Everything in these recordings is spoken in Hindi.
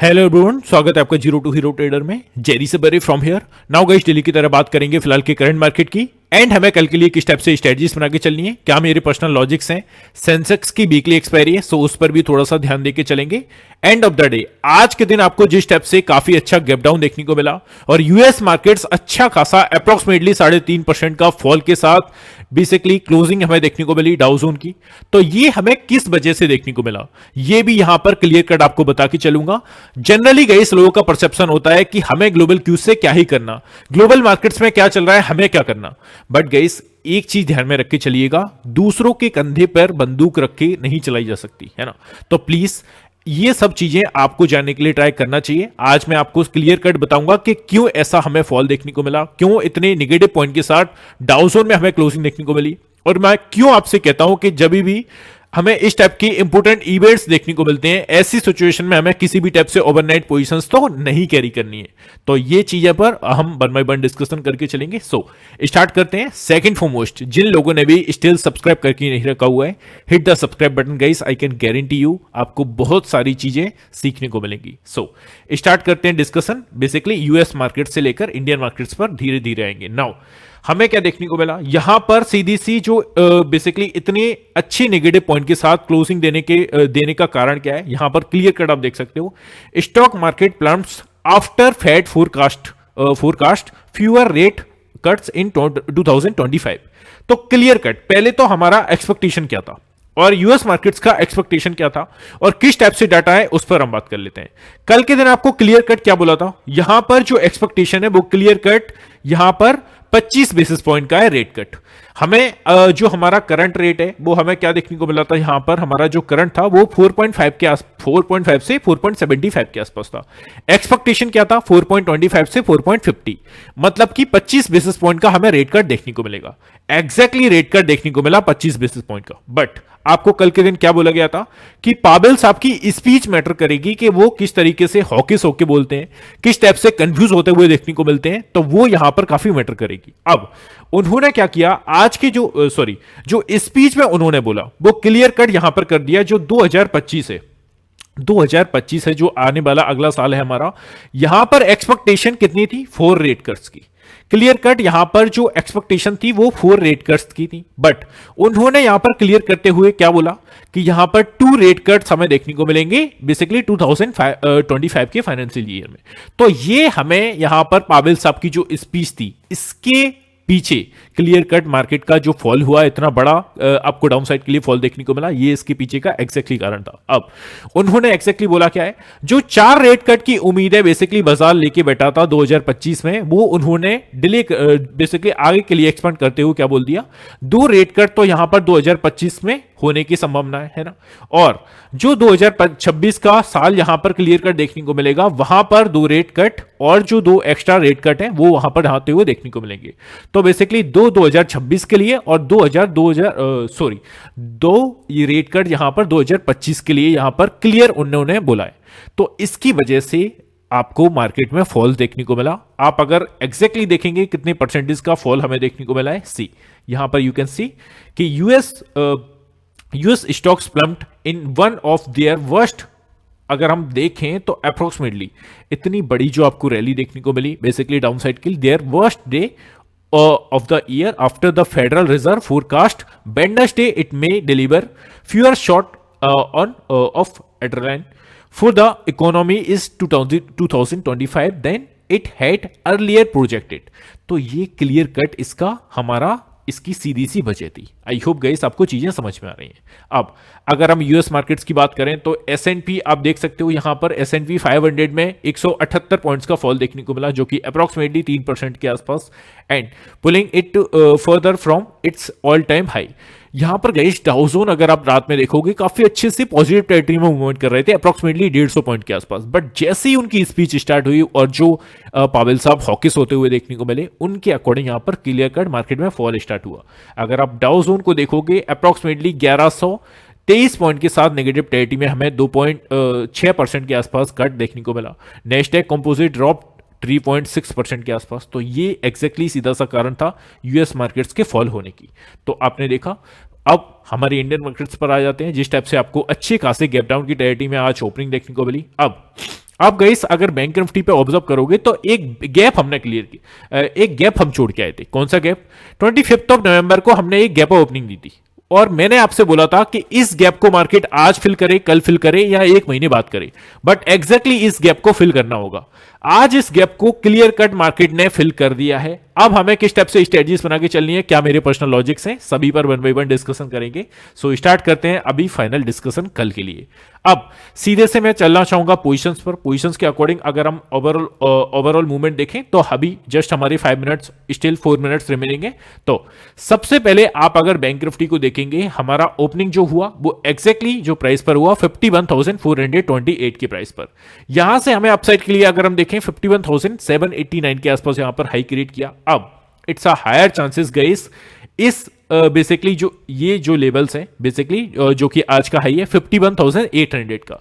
हेलो एवरीवन, स्वागत है आपका जीरो टू हीरो ट्रेडर में। जेरी से बरी from here. Now guys, daily की तरह बात करेंगे फिलहाल के करंट मार्केट की एंड हमें कल के लिए किस टाइप से स्ट्रेटजीज बना के चलनी है, क्या मेरे पर्सनल लॉजिक्स हैं। सेंसेक्स की वीकली एक्सपायरी है, सो उस पर भी थोड़ा सा ध्यान देके चलेंगे। एंड ऑफ द डे आज के दिन आपको जिस टाइप से काफी अच्छा गैप डाउन देखने को मिला और यूएस मार्केट्स अच्छा खासा अप्रोक्सीमेटली 3.5% का फॉल के साथ बेसिकली क्लोजिंग हमें देखने को मिली डाउ जोन की, तो ये हमें किस वजह से देखने को मिला ये भी यहां पर क्लियर कट आपको बता के चलूंगा। जनरली गाइस लोगों का परसेप्शन होता है कि हमें ग्लोबल क्यूज से क्या ही करना, ग्लोबल मार्केट्स में क्या चल रहा है हमें क्या करना। बट गाइस एक चीज ध्यान में रख के चलिएगा, दूसरों के कंधे पर बंदूक रख के नहीं चलाई जा सकती है ना। तो प्लीज ये सब चीजें आपको जानने के लिए ट्राई करना चाहिए। आज मैं आपको क्लियर कट बताऊंगा कि क्यों ऐसा हमें फॉल देखने को मिला, क्यों इतने निगेटिव पॉइंट के साथ डाउ जोन में हमें क्लोजिंग देखने को मिली, और मैं क्यों आपसे कहता हूं कि जब भी हमें इस टाइप की इंपोर्टेंट इवेंट्स देखने को मिलते हैं ऐसी सिचुएशन में हमें किसी भी टाइप से ओवरनाइट पोजीशंस तो नहीं कैरी करनी है। तो ये चीजें पर हम वन बाय वन डिस्कशन करके चलेंगे। सो स्टार्ट करते हैं। सेकंड फॉरमोस्ट, जिन लोगों ने भी स्टिल सब्सक्राइब करके नहीं रखा हुआ है, hit the subscribe button guys. I can guarantee you आपको बहुत सारी चीजें सीखने को मिलेंगी। सो स्टार्ट करते हैं डिस्कशन। बेसिकली यूएस मार्केट से लेकर इंडियन मार्केट्स पर धीरे धीरे आएंगे। नाउ हमें क्या देखने को मिला यहां पर, सीधी सी जो बेसिकली इतने अच्छे नेगेटिव पॉइंट के साथ क्लोजिंग देने का कारण क्या है, यहां पर क्लियर कट आप देख सकते हो। Stock market plums after Fed forecast fewer rate cuts in 2025। तो क्लियर कट, पहले तो हमारा एक्सपेक्टेशन क्या था और यूएस मार्केट्स का एक्सपेक्टेशन क्या था और किस टाइप से डाटा है उस पर हम बात कर लेते हैं। कल के दिन आपको क्लियर कट क्या बोला था, यहां पर जो एक्सपेक्टेशन है वो क्लियर कट यहां पर 25 बेसिस पॉइंट का है रेट कट। हमें जो हमारा करंट रेट है वो हमें क्या देखने को मिला था, यहां पर हमारा जो करंट था वो 4.5 से 4.75 के आसपास था। एक्सपेक्टेशन क्या था, 4.25 से 4.50, मतलब कि 25 बेसिस पॉइंट का हमें रेट कट देखने को मिलेगा। एग्जैक्टली रेट कट देखने को मिला 25 बेसिस पॉइंट का। बट आपको कल के दिन क्या बोला गया था कि पावेल साहब की स्पीच मैटर करेगी कि वो किस तरीके से हॉकिस होके बोलते हैं, किस टाइप से कंफ्यूज होते हुए देखने को मिलते हैं, तो वो यहां पर काफी मैटर करेगी। अब उन्होंने क्या किया, आज के जो स्पीच में उन्होंने बोला वो क्लियर कट यहां पर कर दिया। जो 2025 है जो आने वाला अगला साल है हमारा, यहां पर एक्सपेक्टेशन कितनी थी, 4 रेट कट्स की। क्लियर कट यहां पर जो एक्सपेक्टेशन थी वो 4 रेट कट्स की थी, बट उन्होंने यहां पर क्लियर करते हुए क्या बोला कि यहां पर 2 रेट कट्स हमें देखने को मिलेंगे बेसिकली 2025 के फाइनेंशियल ईयर में। तो ये हमें यहां पर पावेल साहब की जो स्पीच थी इसके पीछे क्लियर कट मार्केट का जो फॉल हुआ, इतना बड़ा आपको डाउन साइड के लिए फॉल देखने को मिला, ये इसके पीछे का एग्जैक्टली कारण था। अब उन्होंने एग्जैक्टली बोला क्या है, जो 4 रेट कट की उम्मीद है बेसिकली बाजार लेके बैठा था 2025 में, वो उन्होंने डिले बेसिकली आगे के लिए एक्सपेंड करते हुए क्या बोल दिया, 2 रेट कट तो यहां पर 2025 में होने की संभावना है ना, और जो 2026 का साल यहां पर क्लियर कट देखने को मिलेगा वहां पर 2 रेट कट और जो 2 एक्स्ट्रा रेट कट हैं वो वहां पर आते हुए देखने को मिलेंगे। तो बेसिकली 2026 के लिए और 2 ये रेट कट यहां पर 2025 के लिए यहां पर क्लियर उन्होंने बोला है। तो इसकी वजह से आपको मार्केट में फॉल देखने को मिला। आप अगर एग्जैक्टली देखेंगे कितने परसेंटेज का फॉल हमें देखने को मिला है, सी यहां पर यू कैन सी कि US stocks plumped in one of their worst, अगर हम देखें तो अप्रोक्सीमेटली इतनी बड़ी जो आपको रैली देखने को मिली बेसिकली डाउन साइड की, their worst day of the year after the Federal Reserve forecast Wednesday it may deliver fewer short of adrenaline for the economy is 2025 than it had earlier projected। तो ये क्लियर कट इसकी सीधी सी वजह थी। आई होप गाइस आपको चीजें समझ में आ रही हैं। अब अगर हम यूएस मार्केट्स की बात करें तो एसएनपी आप देख सकते हो, यहां पर एसएनपी 500 में 178 पॉइंट्स का फॉल देखने को मिला, जो कि अप्रोक्सीमेटली 3% के आसपास, and pulling it further from its all time high. यहां पर गाइस डाउ जोन अगर आप रात में देखोगे काफी अच्छे से पॉजिटिव टेरिटरी में मूवमेंट कर रहे थे अप्रोक्सीमेटली 150 पॉइंट के आसपास, बट जैसे ही उनकी स्पीच स्टार्ट हुई और जो पावेल साहब हॉकिस होते हुए देखने को मिले, उनके अकॉर्डिंग यहां पर क्लियर कट मार्केट में फॉल स्टार्ट हुआ। अगर आप डाउ जोन को देखोगे अप्रोक्सीमेटली 1123 पॉइंट के साथ नेगेटिव टेरिटरी में हमें 2.6% के आसपास कट देखने को मिला। नेस्डैक कंपोजिट ड्रॉप 3.6% के आसपास। तो ये एग्जैक्टली सीधा सा कारण था यूएस मार्केट्स के फॉल होने की। तो आपने देखा। अब हमारे इंडियन मार्केट्स पर आ जाते हैं, जिस टाइप से आपको अच्छे खासे गैप डाउन की टेरिटरी में आज ओपनिंग देखने को मिली। अब अब गाइस अगर बैंक निफ्टी पे ऑब्जर्व करोगे तो एक गैप हमने क्लियर की, एक गैप हम छोड़ के आए थे। कौन सा गैप? 25 नवंबर को हमने एक गैप ओपनिंग दी थी और मैंने आपसे बोला था कि इस गैप को मार्केट आज फिल करे, कल फिल करे या एक महीने बाद करे, बट एग्जैक्टली इस गैप को फिल करना होगा। आज इस गैप को क्लियर कट मार्केट ने फिल कर दिया है। अब हमें किस टाइप से स्ट्रेटजीज बना के चलनी है, क्या मेरे पर्सनल लॉजिक्स हैं, सभी पर वन बाय वन डिस्कशन करेंगे। सो स्टार्ट करते हैं अभी फाइनल डिस्कशन कल के लिए। अब सीधे से मैं चलना चाहूंगा पोजीशंस पर। पोजीशंस के अकॉर्डिंग अगर हम ओवरऑल मूवमेंट देखें तो अभी जस्ट हमारे 5 मिनट्स स्टिल 4 मिनट्स रिमेनिंग है। तो सबसे पहले आप अगर बैंक निफ्टी को देखेंगे, हमारा ओपनिंग जो हुआ वो एग्जैक्टली जो प्राइस पर हुआ 51,428 के प्राइस पर। यहां से हमें अपसाइड के लिए अगर हम देखें 51,789 के आसपास यहां पर हाई क्रिएट किया। अब it's a higher chances guys इस बेसिकली जो लेवल्स हैं बेसिकली जो कि आज का हाई है 51,800 का,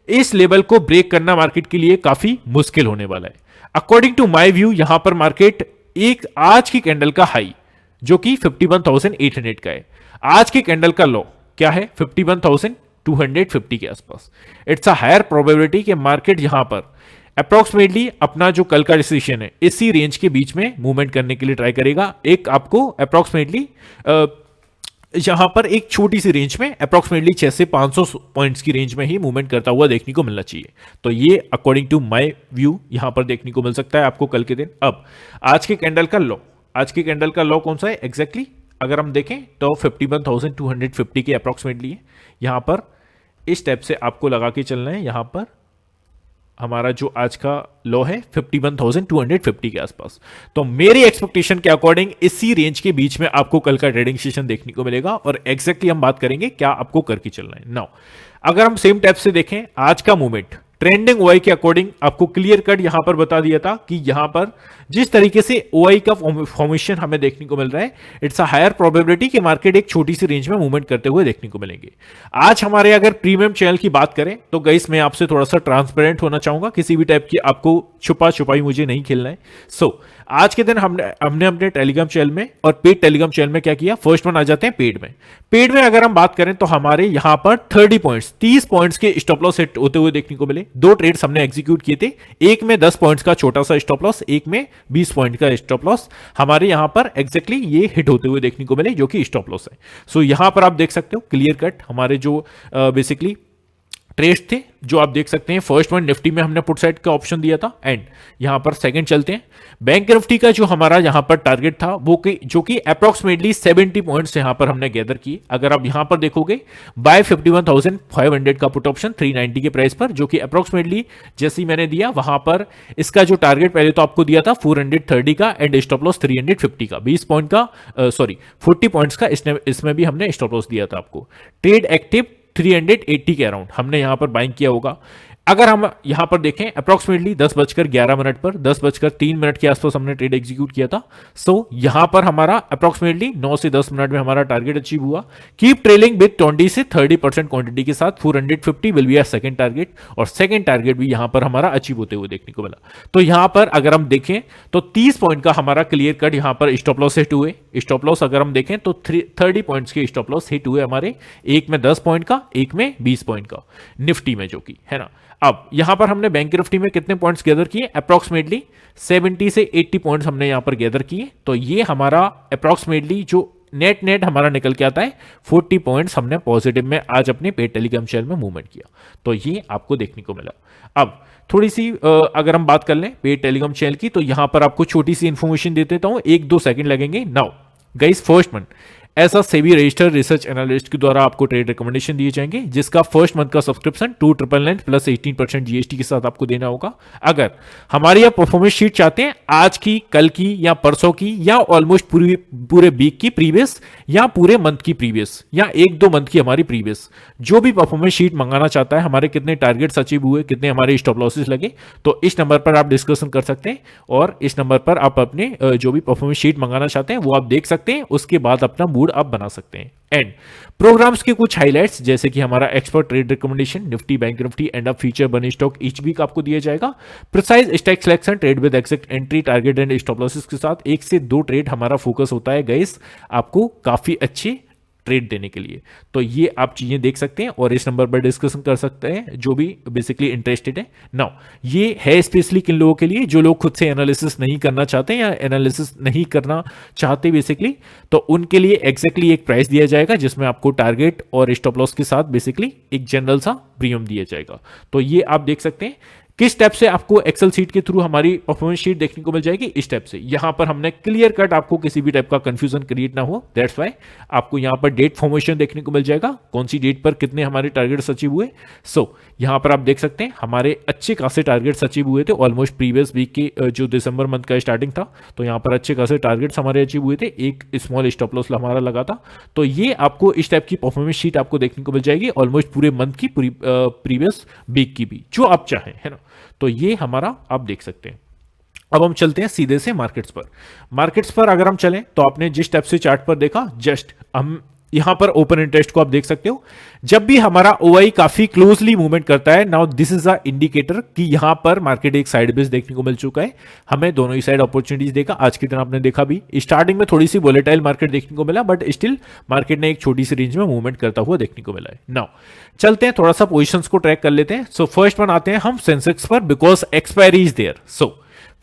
इस लेवल को ब्रेक करना मार्केट के लिए काफी मुश्किल होने वाला है। अकॉर्डिंग टू माय व्यू यहां पर मार्केट एक आज की कैंडल का हाई जो कि 51,800 का है, आज की कैंडल का लो क्या है 51,250 के आसपास। इट्स अ हायर प्रोबेबिलिटी कि मार्केट यहां पर अप्रोक्सीमेटली अपना जो कल का डिसीजन है इसी रेंज के बीच में मूवमेंट करने के लिए ट्राई करेगा। एक आपको अप्रोक्सीमेटली यहां पर एक छोटी सी रेंज में अप्रोक्सीमेटली 600 से 500 पॉइंट्स की रेंज में ही मूवमेंट करता हुआ देखने को मिलना चाहिए। तो ये अकॉर्डिंग टू माय व्यू यहां पर देखने को मिल सकता है आपको कल के दिन। अब आज के कैंडल का लो, आज के कैंडल का लो कौन सा है एग्जैक्टली अगर हम देखें तो 51,250 के अप्रोक्सीमेटली है। यहां पर इस टाइप से आपको लगा के चलना है। यहां पर हमारा जो आज का लो है 51,250 के आसपास। तो मेरी एक्सपेक्टेशन के अकॉर्डिंग इसी रेंज के बीच में आपको कल का ट्रेडिंग सेशन देखने को मिलेगा और एग्जैक्टली हम बात करेंगे क्या आपको करके चलना है। नाउ अगर हम सेम टाइप से देखें आज का मूवमेंट ट्रेंडिंग ओआई के अकॉर्डिंग आपको क्लियर कट यहां पर बता दिया था कि यहां पर जिस तरीके से ओआई का फॉर्मेशन हमें देखने को मिल रहा है इट्स अ हायर प्रोबेबिलिटी कि मार्केट एक छोटी सी रेंज में मूवमेंट करते हुए देखने को मिलेंगे। आज हमारे अगर प्रीमियम चैनल की बात करें तो गाइस मैं आपसे थोड़ा सा ट्रांसपेरेंट होना चाहूंगा, किसी भी टाइप की आपको छुपा छुपाई मुझे नहीं खेलना है। सो आज के दिन हमने अपने टेलीग्राम चैनल में और पेड टेलीग्राम चैनल में क्या किया, फर्स्ट वन आ जाते हैं पेड में। पेड में अगर हम बात करें तो हमारे यहां पर 30 पॉइंट्स के स्टॉप लॉस हिट होते हुए देखने को मिले। दो ट्रेड्स हमने एग्जीक्यूट किए थे, एक में 10 पॉइंट्स का छोटा सा स्टॉप लॉस, एक में 20 पॉइंट का स्टॉप लॉस हमारे यहां पर एग्जैक्टली ये हिट होते हुए देखने को मिले जो कि स्टॉप लॉस है। सो यहां पर आप देख सकते हो क्लियर कट हमारे जो बेसिकली ट्रेड्स थे जो आप देख सकते हैं। फर्स्ट वन निफ्टी में हमने पुट साइड का ऑप्शन दिया था एंड यहां पर सेकंड चलते हैं बैंक निफ्टी का जो हमारा यहां पर टारगेट था वो जो कि अप्रोक्सीमेटली 70 पॉइंट्स यहां पर हमने गैदर किए। अगर आप यहां पर देखोगे बाय 51,500 का पुट ऑप्शन 390 के प्राइस पर जो कि अप्रोक्सीमेटली जैसे ही मैंने दिया वहां पर इसका जो टारगेट पहले तो आपको दिया था 430 का एंड स्टॉप लॉस 350 का 20 पॉइंट का 40 पॉइंट्स का इसमें भी हमने स्टॉप लॉस दिया था आपको। ट्रेड एक्टिव 380 के अराउंड हमने यहां पर बाइंग किया होगा। अगर हम यहां पर देखें अप्रोक्सीमेटली 10:11 पर 10:03 के आसपास हमने ट्रेड एग्जीक्यूट किया था। सो यहां पर हमारा अप्रोक्सीमेटली 9 से 10 मिनट में हमारा टारगेट अचीव हुआ। कीप ट्रेलिंग विद 20 से 30% क्वांटिटी के साथ 450 will be our second target और सेकंड टारगेट भी यहां पर हमारा अचीव होते हुए देखने को मिला। तो यहां पर अगर हम देखें तो 30 पॉइंट का हमारा क्लियर कट यहां पर स्टॉप लॉस हिट हुए। स्टॉप लॉस अगर हम देखें तो 30 पॉइंट्स के स्टॉप लॉस हिट हुए हमारे, एक में 10 पॉइंट का, एक में 20 पॉइंट का निफ्टी में जो कि है ना। अब यहां पर हमने बैंक निफ्टी में कितने पॉइंट्स गैदर किए, अप्रोक्सीमेटली 70 से 80 पॉइंट्स हमने यहां पर गैदर किए। तो ये हमारा अप्रोक्सीमेटली जो नेट हमारा निकल के आता है 40 पॉइंट्स हमने पॉजिटिव में आज अपने पेड टेलीग्राम चैनल में मूवमेंट किया। तो ये आपको देखने को मिला। अब थोड़ी सी अगर हम बात कर लें पेड टेलीग्राम चैनल की तो यहां पर आपको छोटी सी इंफॉर्मेशन दे देता हूं, 1-2 सेकंड लगेंगे। नाउ गाइस फर्स्ट वन ऐसा सेबी रजिस्टर्ड रिसर्च एनालिस्ट के द्वारा आपको ट्रेड रिकमेंडेशन दिए जाएंगे जिसका फर्स्ट मंथ का सब्सक्रिप्शन 2,999 प्लस 18% जीएसटी के साथ आपको देना होगा। अगर हमारी आप परफॉर्मेंस शीट चाहते हैं आज की, कल की या परसों की या ऑलमोस्ट पूरे वीक की प्रीवियस या पूरे मंथ की प्रीवियस या 1-2 मंथ की हमारी प्रीवियस जो भी परफॉर्मेंस शीट मंगाना चाहता है, हमारे कितने टारगेट्स अचीव हुए, कितने हमारे स्टॉप लॉसेस लगे, तो इस नंबर पर आप डिस्कशन कर सकते हैं और इस नंबर पर आप अपने जो भी परफॉर्मेंस शीट मंगाना चाहते हैं वो आप देख सकते हैं। उसके बाद अपना मूड आप बना सकते हैं। एंड प्रोग्राम्स के कुछ हाइलाइट्स जैसे कि हमारा expert trade recommendation Nifty, bank Nifty and up feature बनी स्टॉक ईच वीक आपको दिया जाएगा। Precise stack selection trade with exact entry target and stop losses के साथ 1 से 2 ट्रेड हमारा फोकस होता है गाइस आपको काफी अच्छे ट्रेड देने के लिए। तो ये आप चीजें देख सकते हैं और इस नंबर पर डिस्कशन कर सकते हैं जो भी बेसिकली इंटरेस्टेड है। नाउ ये है स्पेशली किन लोगों के लिए जो लोग खुद से एनालिसिस नहीं करना चाहते या एनालिसिस नहीं करना चाहते बेसिकली, तो उनके लिए एग्जैक्टली एक प्राइस दिया जाएगा जिसमें आपको टारगेट और स्टॉप लॉस के साथ बेसिकली एक जनरल सा प्रीमियम दिया जाएगा। तो ये आप देख सकते हैं किस टाइप से आपको एक्सेल शीट के थ्रू हमारी परफॉर्मेंस शीट देखने को मिल जाएगी। इस टाइप से यहां पर हमने क्लियर कट आपको किसी भी टाइप का कंफ्यूजन क्रिएट ना हो, दैट्स व्हाई आपको यहां पर डेट फॉर्मेशन देखने को मिल जाएगा, कौन सी डेट पर कितने हमारे टारगेट्स अचीव हुए। सो यहां पर आप देख सकते हैं हमारे अच्छे खासे टारगेट्स अचीव हुए थे ऑलमोस्ट प्रीवियस वीक के जो दिसंबर मंथ का स्टार्टिंग था, तो यहां पर अच्छे खासे टारगेट्स हमारे अचीव हुए थे, एक स्मॉल स्टॉप लॉस हमारा लगा था। तो ये आपको इस टाइप की परफॉर्मेंस शीट आपको देखने को मिल जाएगी ऑलमोस्ट पूरे मंथ की, पूरी प्रीवियस वीक की भी, जो आप चाहें, है ना। तो ये हमारा आप देख सकते हैं। अब हम चलते हैं सीधे से मार्केट्स पर। मार्केट्स पर अगर हम चलें तो आपने जिस टाइप से चार्ट पर देखा, जस्ट हम यहां पर ओपन इंटरेस्ट को आप देख सकते हो, जब भी हमारा ओआई काफी क्लोजली मूवमेंट करता है, now this is a indicator कि यहां पर मार्केट एक साइड बेस देखने को मिल चुका है, हमें दोनों ही साइड अपॉर्चुनिटीज देखा। आज की तरह आपने देखा भी स्टार्टिंग में थोड़ी सी वोलेटाइल मार्केट देखने को मिला, बट स्टिल मार्केट ने एक छोटी सी रेंज में मूवमेंट करता हुआ देखने को मिला है। नाउ चलते हैं थोड़ा सा पोजिशंस को ट्रैक कर लेते हैं। सो फर्स्ट वन आते हैं हम सेंसेक्स पर, because expiry is there. So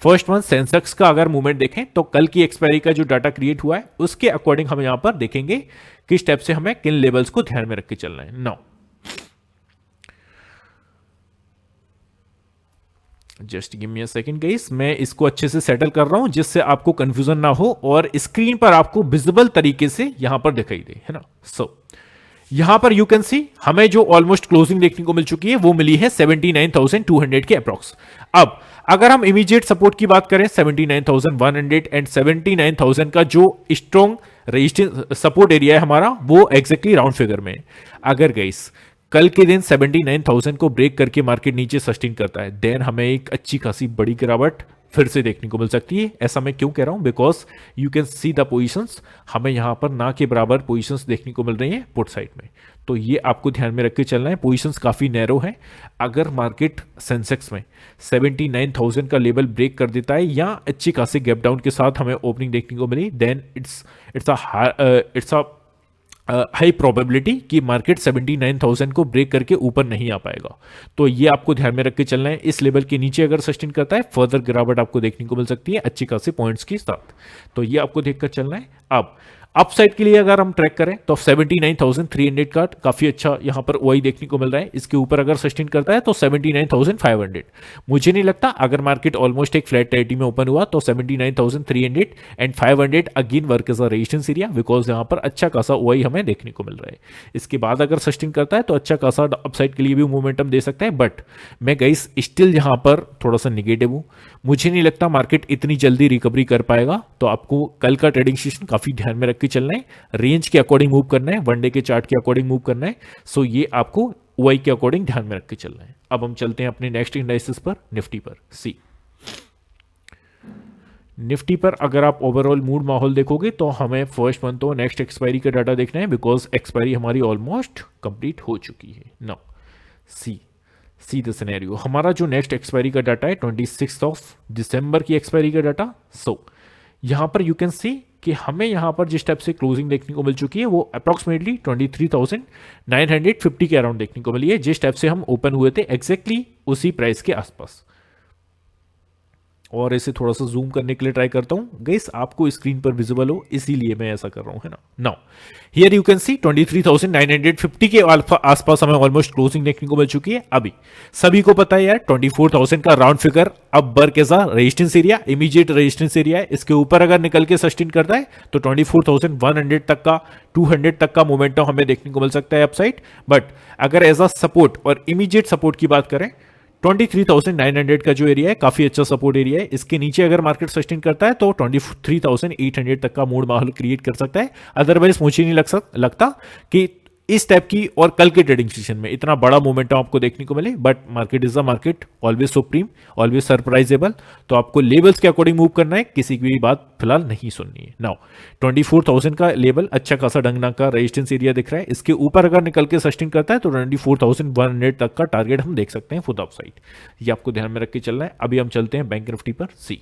first one Sensex का अगर मूवमेंट देखें तो कल की एक्सपायरी का जो डाटा क्रिएट हुआ है उसके अकॉर्डिंग हम यहां पर देखेंगे किस स्टेप से हमें किन लेवल्स को ध्यान में रख के चलना है। Now just give me a second guys, मैं इसको अच्छे से सेटल कर रहा हूं जिससे आपको कंफ्यूजन ना हो और स्क्रीन पर आपको विजिबल तरीके से यहां पर दिखाई दे, है ना। सो यहां पर यू कैन सी हमें जो ऑलमोस्ट क्लोजिंग देखने को मिल चुकी है वो मिली है 79,200 के अप्रॉक्स। अब अगर हम इमीडिएट सपोर्ट की बात करें 79,100 एंड 79,000 का जो स्ट्रॉन्ग रेजिस्टेंस सपोर्ट एरिया है हमारा, वो एग्जैक्टली राउंड फिगर में है। अगर गाइस कल के दिन 79,000 को ब्रेक करके मार्केट नीचे सस्टेन करता है, देन हमें एक अच्छी खासी बड़ी गिरावट फिर से देखने को मिल सकती है। ऐसा मैं क्यों कह रहा हूं, because you can see the positions, हमें यहां पर ना के बराबर पोजीशंस देखने को मिल रही हैं पुट साइड में। तो ये आपको ध्यान में रख के चलना है, पोजीशंस काफी नैरो हैं। अगर मार्केट सेंसेक्स में 79,000 का लेवल ब्रेक कर देता है या अच्छी खासी गैप डाउन के साथ हमें ओपनिंग देखने को मिली, then it's a high probability कि मार्केट 79,000 को ब्रेक करके ऊपर नहीं आ पाएगा। तो ये आपको ध्यान में रख के चलना है। इस लेवल के नीचे अगर सस्टेन करता है फर्दर गिरावट आपको देखने को मिल सकती है अच्छी खासी पॉइंट्स के साथ, तो ये आपको देखकर चलना है। अब अपसाइड के लिए अगर हम ट्रैक करें तो 79,300 का काफी अच्छा यहां पर ओआई देखने को मिल रहा है। इसके ऊपर अगर सस्टेन करता है तो 79,500। मुझे नहीं लगता, अगर मार्केट ऑलमोस्ट एक फ्लैट टेरिटरी में ओपन हुआ तो 79,300 and 500 again work as a resistance area, because यहां पर अच्छा खासा ओआई हमें देखने को मिल रहा है। इसके बाद अगर सस्टेन करता है तो अच्छा खासा अपसाइड के लिए भी मोमेंटम दे सकता है, बट मैं गाइस स्टिल यहां पर थोड़ा सा निगेटिव हूं। मुझे नहीं लगता मार्केट इतनी जल्दी रिकवरी कर पाएगा। तो आपको कल का ट्रेडिंग सेशन काफी ध्यान में रख के चलना है, रेंज के अकॉर्डिंग मूव करना है, वनडे के चार्ट के अकॉर्डिंग मूव करना है। सो ये आपको ओआई के अकॉर्डिंग ध्यान में रख के चलना है। अब हम चलते हैं अपने नेक्स्ट इंडाइसेस पर, निफ्टी पर। सी निफ्टी पर अगर आप ओवरऑल मूड माहौल देखोगे तो हमें फर्स्ट मंथ तो नेक्स्ट एक्सपायरी का डाटा देखना है, बिकॉज एक्सपायरी हमारी ऑलमोस्ट कंप्लीट हो चुकी है। नाउ सी द सिनेरियो, हमारा जो नेक्स्ट एक्सपायरी का डाटा है 26 दिसंबर की एक्सपायरी का डाटा। सो यहां पर यू कैन सी कि हमें यहां पर जिस टाइप से क्लोजिंग देखने को मिल चुकी है वो अप्रॉक्सीमेटली 23,950 के अराउंड देखने को मिली है, जिस टाइप से हम ओपन हुए थे एग्जैक्टली उसी प्राइस के आसपास। और इसे थोड़ा सा जूम करने के लिए ट्राई करता हूं गाइस, आपको स्क्रीन पर विजिबल हो इसीलिए मैं ऐसा कर रहा हूं, है ना। नाउ हियर यू कैन सी 23,950 के आसपास हमें ऑलमोस्ट क्लोजिंग देखने को मिल चुकी है। अभी सभी को पता है यार 24,000 का राउंड फिगर अब work as a resistance area, immediate resistance area है। इसके ऊपर अगर निकल के सस्टेन करता है तो 24,100 तक का 200 तक का मोमेंटम हमें देखने को मिल सकता है अपसाइड। बट अगर एज अ सपोर्ट और इमीडिएट सपोर्ट की बात करें 23,900 का जो एरिया है काफी अच्छा सपोर्ट एरिया है। इसके नीचे अगर मार्केट सस्टेन करता है तो 23,800 तक का मूड माहौल क्रिएट कर सकता है। अदरवाइज मुझे नहीं लगता कि इस टाइप की और कल के ट्रेडिंग सेशन में इतना बड़ा मोमेंटम आपको देखने को मिले। But market is a market, always supreme, always surprisable. तो आपको लेवल्स के अकॉर्डिंग मूव करना है, किसी की भी बात फिलहाल नहीं सुननी है। नाउ 24,000 का लेवल अच्छा खासा डंगना का रेजिस्टेंस एरिया दिख रहा है। इसके ऊपर अगर निकल के सस्टेन करता है तो 24,100 तक का टारगेट हम देख सकते हैं फुट अपसाइड। ये आपको ध्यान में रख के चलना है। अभी हम चलते हैं बैंक निफ्टी पर। सी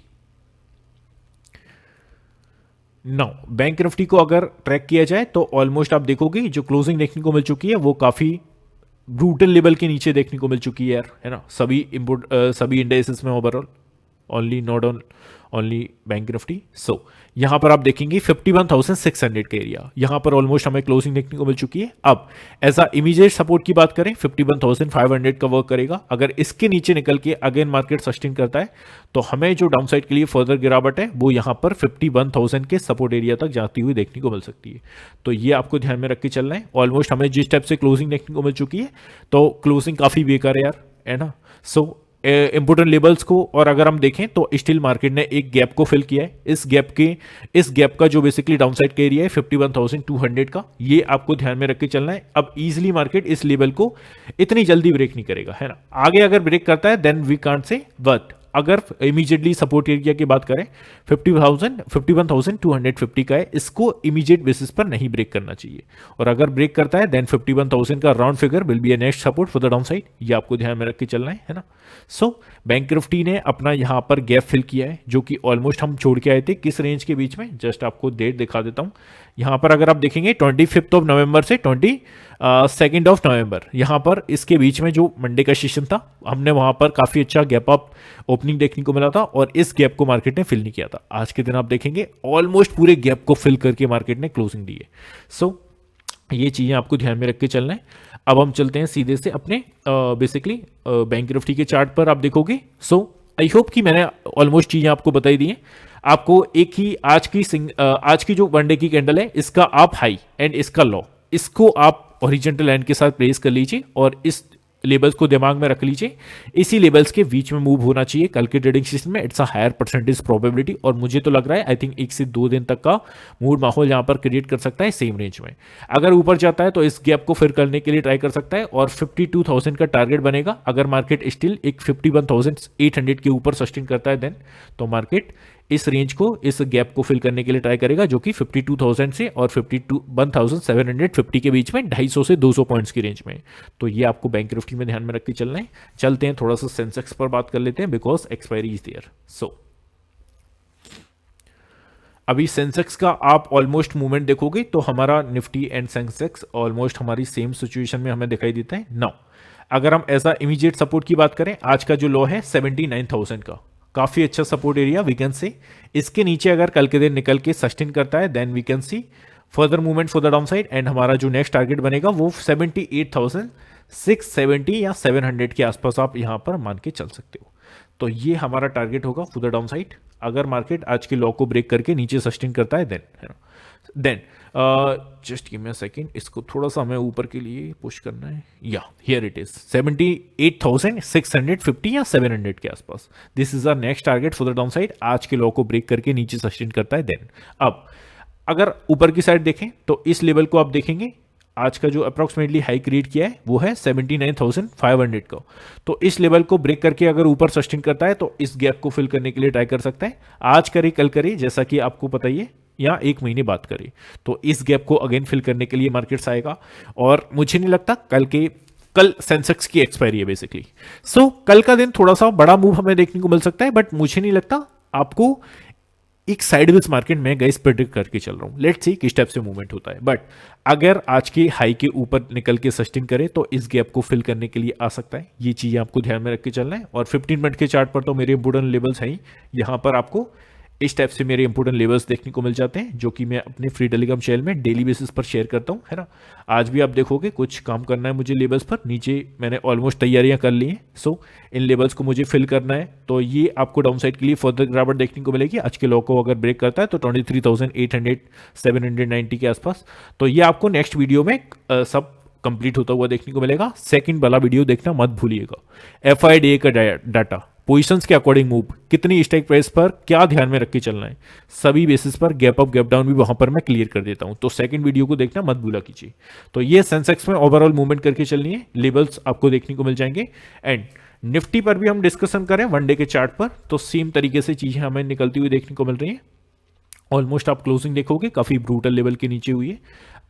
नाउ बैंक निफ्टी को अगर ट्रैक किया जाए तो ऑलमोस्ट आप देखोगे जो क्लोजिंग देखने को मिल चुकी है वो काफी ब्रूटल लेवल के नीचे देखने को मिल चुकी है यार, है ना, सभी इम्पोर्ट सभी इंडेक्सेस में overall, only not on only bank Nifty. So यहां पर आप देखेंगे 51,600 का एरिया, यहां पर ऑलमोस्ट हमें क्लोजिंग देखने को मिल चुकी है। अब एज अ इमीडिएट सपोर्ट की बात करें 51,500 का वर्क करेगा। अगर इसके नीचे निकल के अगेन मार्केट सस्टेन करता है तो हमें जो डाउनसाइड के लिए फर्दर गिरावट है वो यहां पर 51,000 के सपोर्ट एरिया तक जाती हुई देखने को मिल सकती है। तो ये आपको ध्यान में रख के चलना है। ऑलमोस्ट हमें जिस टाइप से क्लोजिंग देखने को मिल चुकी है तो क्लोजिंग काफी बेकार है यार, है ना। सो इंपोर्टेंट लेवल्स को और अगर हम देखें तो स्टिल मार्केट ने एक गैप को फिल किया है। इस गैप का जो बेसिकली डाउनसाइड का एरिया है 51,200 का, ये आपको ध्यान में रख के चलना है। अब इजीली मार्केट इस लेवल को इतनी जल्दी ब्रेक नहीं करेगा, है ना। आगे अगर ब्रेक करता है then we can't say, but अगर इमीडिएटली सपोर्ट एरिया की बात करें 51,250 का है, इसको इमीडिएट बेसिस पर नहीं ब्रेक करना चाहिए। और अगर ब्रेक करता है देन 51,000 का round figure will be A next support for the down side, ये आपको ध्यान में रख के चलना है ना। सो बैंक निफ्टी ने अपना यहां पर गैप फिल किया है जो कि ऑलमोस्ट हम छोड़ के आए थे किस रेंज के बीच में, जस्ट आपको डेट दिखा देता हूं। यहां पर अगर आप देखेंगे 25 नवंबर से 22 नवंबर, यहां पर इसके बीच में जो मंडे का सेशन था हमने वहां पर काफी अच्छा गैप अप ओपनिंग देखने को मिला था और इस गैप को मार्केट ने फिल नहीं किया था। आज के दिन आप देखेंगे ऑलमोस्ट पूरे गैप को फिल करके मार्केट ने क्लोजिंग दी है। सो ये चीजें आपको ध्यान में रख के चलना है। अब हम चलते हैं सीधे से अपने बेसिकली बैंक निफ्टी के चार्ट पर आप देखोगे। सो आई होप कि मैंने ऑलमोस्ट चीजें आपको बताई दी हैं। आपको एक ही आज की जो वनडे की कैंडल है इसका आप हाई एंड इसका लो, इसको आप हॉरिजॉन्टल लाइन के साथ प्लेस कर लीजिए और इस लेवल्स को दिमाग में रख लीजिए। इसी लेवल्स के बीच में मूव होना चाहिए कल के ट्रेडिंग सेशन में। It's a higher percentage probability और मुझे तो लग रहा है आई थिंक 1 से 2 दिन तक का मूड माहौल यहां पर क्रिएट कर सकता है सेम रेंज में। अगर ऊपर जाता है तो इस गैप को फिर करने के लिए ट्राई कर सकता है और 52,000 का टारगेट बनेगा। अगर मार्केट स्टिल एक 51,800 के ऊपर सस्टेन करता है देन तो मार्केट इस रेंज को, इस गैप को फिल करने के लिए ट्राई करेगा जो कि 52,000 से और 51,750 के बीच में 250 से 200 पॉइंट्स की रेंज में। तो ये आपको बैंक निफ्टी में ध्यान में रख के चलना है। चलते हैं थोड़ा सा सेंसेक्स पर बात कर लेते हैं बिकॉज एक्सपायरी इज देयर। सो अभी सेंसेक्स का आप ऑलमोस्ट मूवमेंट देखोगे तो हमारा निफ्टी एंड सेंसेक्स ऑलमोस्ट हमारी सेम सिचुएशन में हमें दिखाई देता है। नाउ अगर हम एज अ इमीडिएट सपोर्ट की बात करें, आज का जो लो है 79,000 का, काफी अच्छा support area we can say. इसके नीचे अगर कल के दिन निकल के सस्टेन करता है then we can see further movement for the downside and हमारा जो नेक्स्ट टारगेट बनेगा वो 78,670 या 700 के आसपास आप यहां पर मान के चल सकते हो। तो ये हमारा टारगेट होगा फॉर द डाउन साइड अगर मार्केट आज के लो को ब्रेक करके नीचे सस्टेन करता है देन, है ना। Then just give me a second, इसको थोड़ा सा हमें ऊपर के लिए पुश करना है। या हियर इट इज 78,650 या 700 के आसपास। This is our next target for the downside. आज के लो को ब्रेक करके नीचे सस्टेन करता है देन। अब अगर ऊपर की साइड देखें तो इस लेवल को आप देखेंगे आज का जो अप्रोक्सीमेटली हाई क्रिएट किया है वो है 79,500 का। तो इस लेवल को ब्रेक करके अगर ऊपर सस्टेन करता है तो इस गैप को फिल करने के लिए ट्राई कर सकता है। आज करे कल करे जैसा कि आपको पता ही है, या 1 महीने बात करें तो इस गैप को अगेन फिल करने के लिए मार्केट्स आएगा। और मुझे नहीं लगता कल सेंसेक्स की एक्सपायरी है बेसिकली। सो कल का दिन थोड़ा सा बड़ा मूव हमें देखने को मिल सकता है बट मुझे नहीं लगता आपको एक साइडवेज मार्केट में गाइस प्रेडिक्ट करके चल रहा हूं। लेट्स सी किस टाइप से मूवमेंट होता है। बट अगर आज के हाई के ऊपर निकल के सस्टेन करे तो इस गैप को फिल करने के लिए आ सकता है। ये चीजें आपको ध्यान में रख के चलना है। और 15 मिनट के चार्ट पर तो मेरे इंपोर्टेंट लेवल्स हैं ही, यहां पर आपको इस टाइप से मेरे इंपोर्टेंट लेवल्स देखने को मिल जाते हैं जो कि मैं अपने फ्री टेलीग्राम चैनल में डेली बेसिस पर शेयर करता हूं, है ना। आज भी आप देखोगे कुछ काम करना है मुझे लेवल्स पर, नीचे मैंने ऑलमोस्ट तैयारियां कर ली हैं। सो इन लेवल्स को मुझे फिल करना है तो ये आपको डाउन साइड के लिए फर्दर गिरावट देखने को मिलेगी। आज के लो को अगर ब्रेक करता है तो 23,800 790 के आसपास। तो ये आपको नेक्स्ट वीडियो में सब कंप्लीट होता हुआ देखने को मिलेगा। सेकंड वाला वीडियो देखना मत भूलिएगा। FIDA का डाटा, पोजीशंस के अकॉर्डिंग मूव, कितनी स्ट्राइक प्राइस पर क्या ध्यान में रख के चलना है, सभी बेसिस पर गैप अप गैप डाउन भी वहां पर मैं क्लियर कर देता हूं। तो सेकंड वीडियो को देखना मत भूला कीजिए। तो ये सेंसेक्स में ओवरऑल मूवमेंट करके चलनी है, लेवल्स आपको देखने को मिल जाएंगे। एंड निफ्टी पर भी हम डिस्कशन करें वनडे के चार्ट पर तो सेम तरीके से चीजें हमें निकलती हुई देखने को मिल रही है। ऑलमोस्ट आप क्लोजिंग देखोगे काफी ब्रूटल लेवल के नीचे हुई है।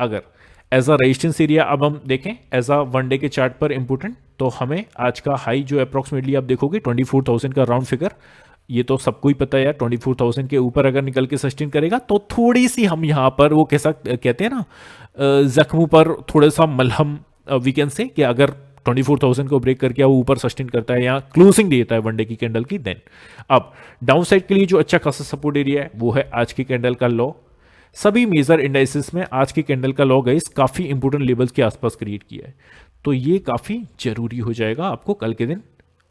अगर एज अ रेजिस्टेंस एरिया अब हम देखें एज अ वनडे के चार्ट पर इंपोर्टेंट, तो हमें आज का हाई जो अप्रोक्सीमेटली आप देखोगे 24,000 का राउंड फिगर ये तो सबको ही पता है यार, 24,000 के ऊपर अगर निकल के सस्टेन करेगा तो थोड़ी सी हम यहाँ पर वो कैसा कहते हैं ना, जख्मों पर थोड़ा सा मलहम वी कैन से, कि अगर 24,000 को ब्रेक करके वो ऊपर सस्टेन करता है या क्लोजिंग देता है वनडे की कैंडल की, देन अब डाउन साइड के लिए जो अच्छा खासा सपोर्ट एरिया है वो है आज की कैंडल का लो। सभी मेजर इंडाइसिस में आज की कैंडल का लो गाइस काफी इंपोर्टेंट लेवल्स के आसपास क्रिएट किया है, तो ये काफी जरूरी हो जाएगा आपको कल के दिन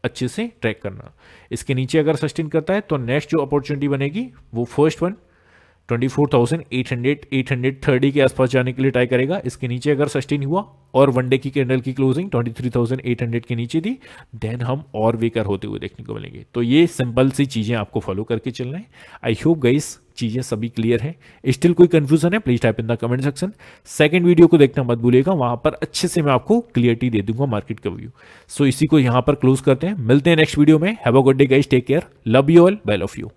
अच्छे से ट्रैक करना। इसके नीचे अगर सस्टेन करता है तो नेक्स्ट जो अपॉर्चुनिटी बनेगी वो फर्स्ट वन 24,800 830 के आसपास जाने के लिए ट्राई करेगा। इसके नीचे अगर सस्टेन हुआ और वनडे की कैंडल की क्लोजिंग 23,800 के नीचे थी, देन हम और वीकर होते हुए देखने को मिलेंगे। तो ये सिंपल सी चीजें आपको फॉलो करके चलना है। आई होप गाइस चीजें सभी क्लियर है। स्टिल कोई कंफ्यूजन है please type in the comment section. Second video को देखना मत भूलिएगा, वहां पर अच्छे से मैं आपको क्लियरिटी दे दूंगा मार्केट का व्यू। सो इसी को यहां पर क्लोज करते हैं, मिलते हैं नेक्स्ट वीडियो में। Have a good day guys, take care, love you all, bye love you.